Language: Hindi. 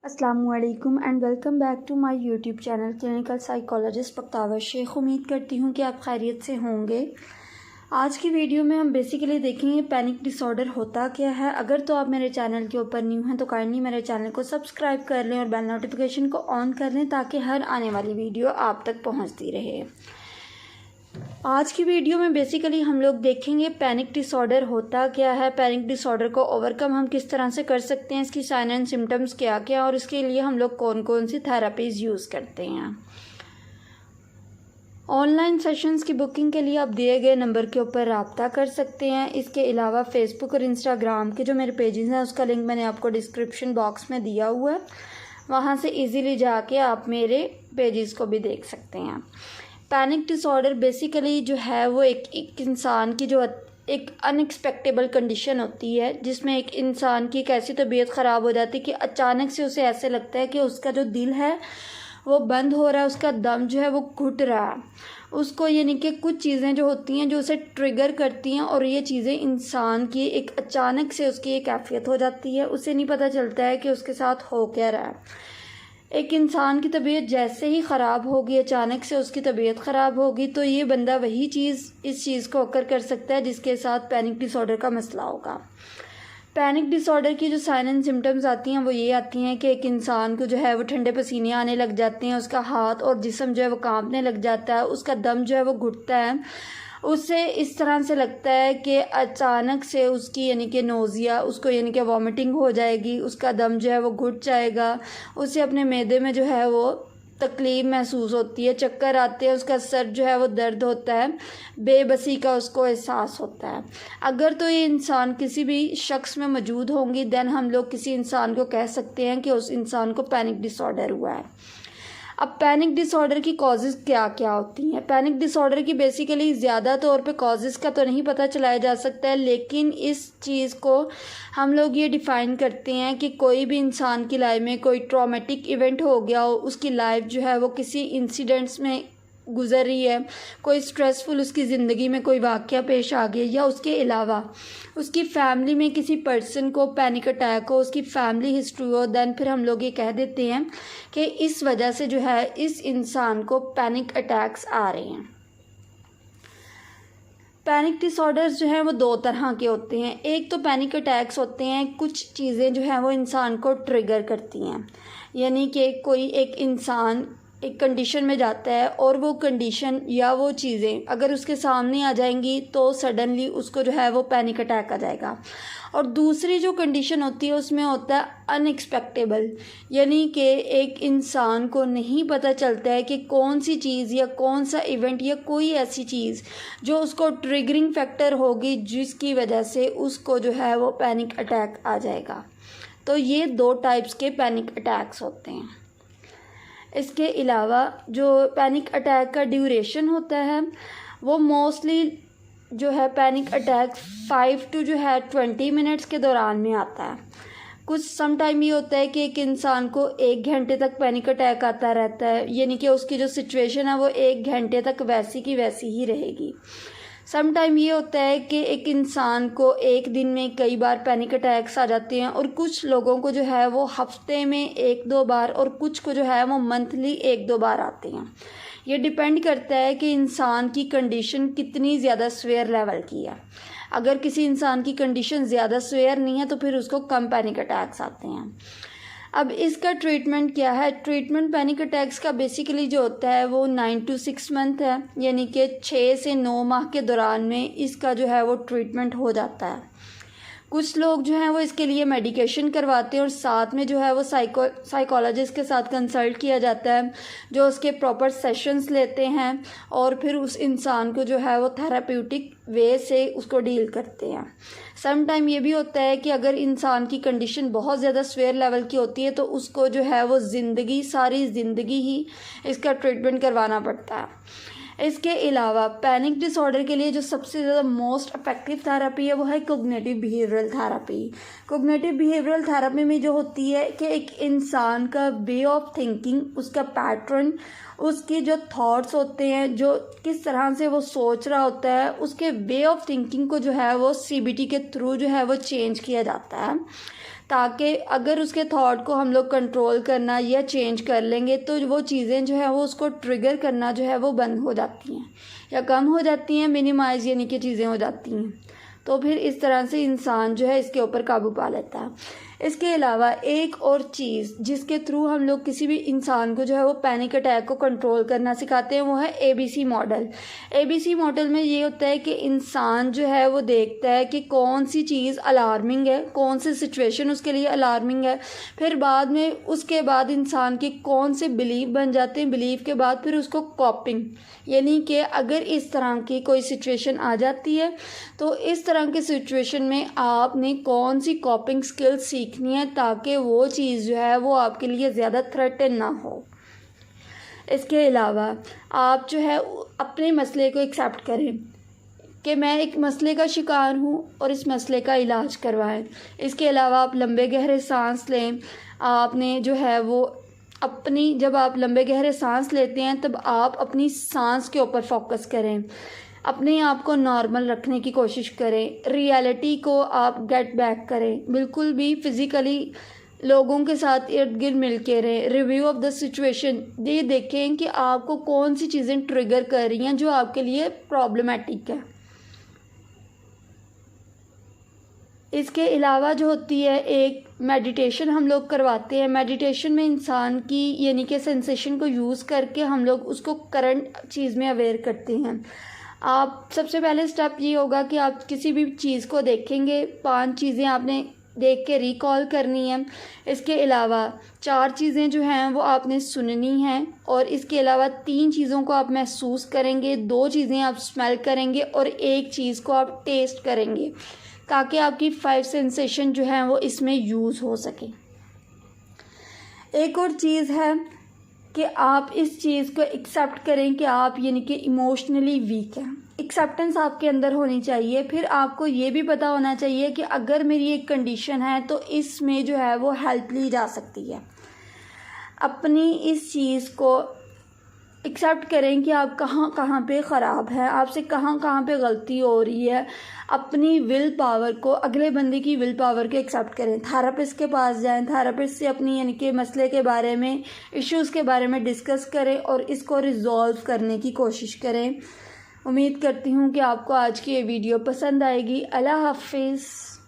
अस्सलामुअलैकुम and welcome back to my YouTube channel clinical psychologist Bakhtawar Shaikh. उम्मीद करती हूँ कि आप खैरियत से होंगे। आज की वीडियो में हम बेसिकली देखेंगे पैनिक डिसऑर्डर होता क्या है। अगर तो आप मेरे चैनल के ऊपर न्यू हैं तो काइंडली मेरे चैनल को सब्सक्राइब कर लें और बेल नोटिफिकेशन को ऑन कर लें ताकि हर आने वाली वीडियो आप तक पहुँचती रहे। आज की वीडियो में बेसिकली हम लोग देखेंगे पैनिक डिसऑर्डर होता क्या है, पैनिक डिसऑर्डर को ओवरकम हम किस तरह से कर सकते हैं, इसकी साइन एंड सिम्टम्स क्या क्या और इसके लिए हम लोग कौन कौन सी थेरेपीज़ यूज़ करते हैं। ऑनलाइन सेशंस की बुकिंग के लिए आप दिए गए नंबर के ऊपर रब्ता कर सकते हैं। इसके अलावा फेसबुक और इंस्टाग्राम के जो मेरे पेजेस हैं उसका लिंक मैंने आपको डिस्क्रिप्शन बॉक्स में दिया हुआ है, वहाँ से ईज़िली जाके आप मेरे पेजेस को भी देख सकते हैं। पैनिक डिसऑर्डर बेसिकली जो है वो एक इंसान की जो एक अनएक्सपेक्टेबल कंडीशन होती है जिसमें एक इंसान की एक ऐसी तबीयत ख़राब हो जाती है कि अचानक से उसे ऐसे लगता है कि उसका जो दिल है वो बंद हो रहा है, उसका दम जो है वो घुट रहा है उसको, यानी कि कुछ चीज़ें जो होती हैं जो उसे ट्रिगर करती हैं और ये चीज़ें इंसान की एक अचानक से उसकी एक कैफियत हो जाती है, उसे नहीं पता चलता है कि उसके साथ हो क्या रहा है। एक इंसान की तबीयत जैसे ही ख़राब होगी, अचानक से उसकी तबीयत ख़राब होगी तो ये बंदा वही चीज़ इस चीज़ को अकर कर सकता है जिसके साथ पैनिक डिसऑर्डर का मसला होगा। पैनिक डिसऑर्डर की जो साइन एंड सिम्टम्स आती हैं वो ये आती हैं कि एक इंसान को जो है वो ठंडे पसीने आने लग जाते हैं, उसका हाथ और जिस्म जो है वो कांपने लग जाता है, उसका दम जो है वो घुटता है, उसे इस तरह से लगता है कि अचानक से उसकी यानी कि नोज़िया, उसको यानी कि वॉमिटिंग हो जाएगी, उसका दम जो है वो घुट जाएगा, उसे अपने मैदे में जो है वो तकलीफ़ महसूस होती है, चक्कर आते हैं, उसका सर जो है वो दर्द होता है, बेबसी का उसको एहसास होता है। अगर तो ये इंसान किसी भी शख्स में मौजूद होंगी देन हम लोग किसी इंसान को कह सकते हैं कि उस इंसान को पैनिक डिसऑर्डर हुआ है। अब पैनिक डिसऑर्डर की कॉजेज़ क्या क्या होती हैं। पैनिक डिसऑर्डर की बेसिकली ज़्यादा तौर पे कॉजेज़ का तो नहीं पता चलाया जा सकता है, लेकिन इस चीज़ को हम लोग ये डिफ़ाइन करते हैं कि कोई भी इंसान की लाइफ में कोई ट्रॉमेटिक इवेंट हो गया हो, उसकी लाइफ जो है वो किसी इंसिडेंट्स में गुज़र रही है, कोई स्ट्रेसफुल उसकी ज़िंदगी में कोई वाक़या पेश आ गया, या उसके अलावा उसकी फैमिली में किसी पर्सन को पैनिक अटैक हो, उसकी फैमिली हिस्ट्री हो, देन फिर हम लोग ये कह देते हैं कि इस वजह से जो है इस इंसान को पैनिक अटैक्स आ रहे हैं। पैनिक डिसऑर्डर्स जो हैं वो दो तरह के होते हैं। एक तो पैनिक अटैक्स होते हैं, कुछ चीज़ें जो हैं वो इंसान को ट्रिगर करती हैं, यानी कि कोई एक इंसान एक कंडीशन में जाता है और वो कंडीशन या वो चीज़ें अगर उसके सामने आ जाएंगी तो सडनली उसको जो है वो पैनिक अटैक आ जाएगा। और दूसरी जो कंडीशन होती है उसमें होता है अनएक्सपेक्टेबल, यानी कि एक इंसान को नहीं पता चलता है कि कौन सी चीज़ या कौन सा इवेंट या कोई ऐसी चीज़ जो उसको ट्रिगरिंग फैक्टर होगी जिसकी वजह से उसको जो है वो पैनिक अटैक आ जाएगा। तो ये दो टाइप्स के पैनिक अटैक्स होते हैं। इसके अलावा जो पैनिक अटैक का ड्यूरेशन होता है वो मोस्टली जो है पैनिक अटैक 5 to जो है 20 मिनट्स के दौरान में आता है। कुछ सम टाइम ये होता है कि एक इंसान को 1 घंटे तक पैनिक अटैक आता रहता है, यानी कि उसकी जो सिचुएशन है वो 1 घंटे तक वैसी की वैसी ही रहेगी। सम टाइम ये होता है कि एक इंसान को एक दिन में कई बार पैनिक अटैक्स आ जाते हैं और कुछ लोगों को जो है वो हफ्ते में 1-2 बार और कुछ को जो है वो मंथली 1-2 बार आते हैं। ये डिपेंड करता है कि इंसान की कंडीशन कितनी ज़्यादा सीवियर लेवल की है। अगर किसी इंसान की कंडीशन ज़्यादा सीवियर नहीं है तो फिर उसको कम पैनिक अटैक्स आते हैं। अब इसका ट्रीटमेंट क्या है। ट्रीटमेंट पैनिक अटैक्स का बेसिकली जो होता है वो 9 to 6 मंथ है, यानी कि 6 से 9 माह के दौरान में इसका जो है वो ट्रीटमेंट हो जाता है। कुछ लोग जो हैं वो इसके लिए मेडिकेशन करवाते हैं और साथ में जो है वो साइकोलॉजिस्ट के साथ कंसल्ट किया जाता है जो उसके प्रॉपर सेशंस लेते हैं और फिर उस इंसान को जो है वो थेराप्यूटिक वे से उसको डील करते हैं। सम टाइम ये भी होता है कि अगर इंसान की कंडीशन बहुत ज़्यादा सीवियर लेवल की होती है तो उसको जो है वो सारी ज़िंदगी ही इसका ट्रीटमेंट करवाना पड़ता है। इसके अलावा पैनिक डिसऑर्डर के लिए जो सबसे ज़्यादा मोस्ट इफेक्टिव थेरेपी है वो है cognitive behavioural therapy. Cognitive behavioural therapy में जो होती है कि एक इंसान का वे ऑफ थिंकिंग, उसका पैटर्न, उसके जो थॉट्स होते हैं, जो किस तरह से वो सोच रहा होता है, उसके वे ऑफ थिंकिंग को जो है वो CBT के थ्रू जो है वो चेंज किया जाता है ताकि अगर उसके थॉट को हम लोग कंट्रोल करना या चेंज कर लेंगे तो वो चीज़ें जो है वो उसको ट्रिगर करना जो है वो बंद हो जाती हैं या कम हो जाती हैं, मिनिमाइज़ यानी कि चीज़ें हो जाती हैं। तो फिर इस तरह से इंसान जो है इसके ऊपर काबू पा लेता है। इसके अलावा एक और चीज़ जिसके थ्रू हम लोग किसी भी इंसान को जो है वो पैनिक अटैक को कंट्रोल करना सिखाते हैं वो है ABC मॉडल। ABC मॉडल में ये होता है कि इंसान जो है वो देखता है कि कौन सी चीज़ अलार्मिंग है, कौन सी सिचुएशन उसके लिए अलार्मिंग है, फिर बाद में उसके बाद इंसान के कौन से बिलीव बन जाते हैं, बिलीव के बाद फिर उसको कॉपिंग, यानी कि अगर इस तरह की कोई सिचुएशन आ जाती है तो इस तरह की सिचुएशन में आपने कौन सी कॉपिंग स्किल्स सीखनी है ताकि वो चीज़ जो है वो आपके लिए ज़्यादा थ्रेटन ना हो। इसके अलावा आप जो है अपने मसले को एक्सेप्ट करें कि मैं एक मसले का शिकार हूँ और इस मसले का इलाज करवाएं। इसके अलावा आप लंबे गहरे सांस लें। आपने जो है वो जब आप लंबे गहरे सांस लेते हैं तब आप अपनी सांस के ऊपर फोकस करें, अपने आप को नॉर्मल रखने की कोशिश करें, रियलिटी को आप गेट बैक करें, बिल्कुल भी फिज़िकली लोगों के साथ इर्द गिर्द मिल के रहें। रिव्यू ऑफ द सिचुएशन, ये देखें कि आपको कौन सी चीज़ें ट्रिगर कर रही हैं जो आपके लिए प्रॉब्लमेटिक है। इसके अलावा जो होती है एक मेडिटेशन हम लोग करवाते हैं। मेडिटेशन में इंसान की यानी कि सेंसेशन को यूज़ करके हम लोग उसको करंट चीज़ में अवेयर करते हैं। आप सबसे पहले स्टेप ये होगा कि आप किसी भी चीज़ को देखेंगे, 5 चीज़ें आपने देख के रिकॉल करनी है। इसके अलावा 4 चीज़ें जो हैं वो आपने सुननी हैं और इसके अलावा 3 चीज़ों को आप महसूस करेंगे, 2 चीज़ें आप स्मेल करेंगे और 1 चीज़ को आप टेस्ट करेंगे ताकि आपकी 5 सेंसेशन जो हैं वो इसमें यूज़ हो सके। एक और चीज़ है कि आप इस चीज़ को एक्सेप्ट करें कि आप यानी कि इमोशनली वीक हैं। एक्सेप्टेंस आपके अंदर होनी चाहिए। फिर आपको ये भी पता होना चाहिए कि अगर मेरी एक कंडीशन है तो इसमें जो है वो हेल्प ली जा सकती है। अपनी इस चीज़ को एक्सेप्ट करें कि आप कहाँ कहाँ पे ख़राब है, आपसे कहाँ कहाँ पे गलती हो रही है। अपनी विल पावर को, अगले बंदे की विल पावर को एक्सेप्ट करें। थेरेपिस्ट के पास जाएं, थेरेपिस्ट से अपनी यानी कि मसले के बारे में, इश्यूज़ के बारे में डिस्कस करें और इसको रिज़ॉल्व करने की कोशिश करें। उम्मीद करती हूँ कि आपको आज की ये वीडियो पसंद आएगी। अल्लाह हाफ़िज़।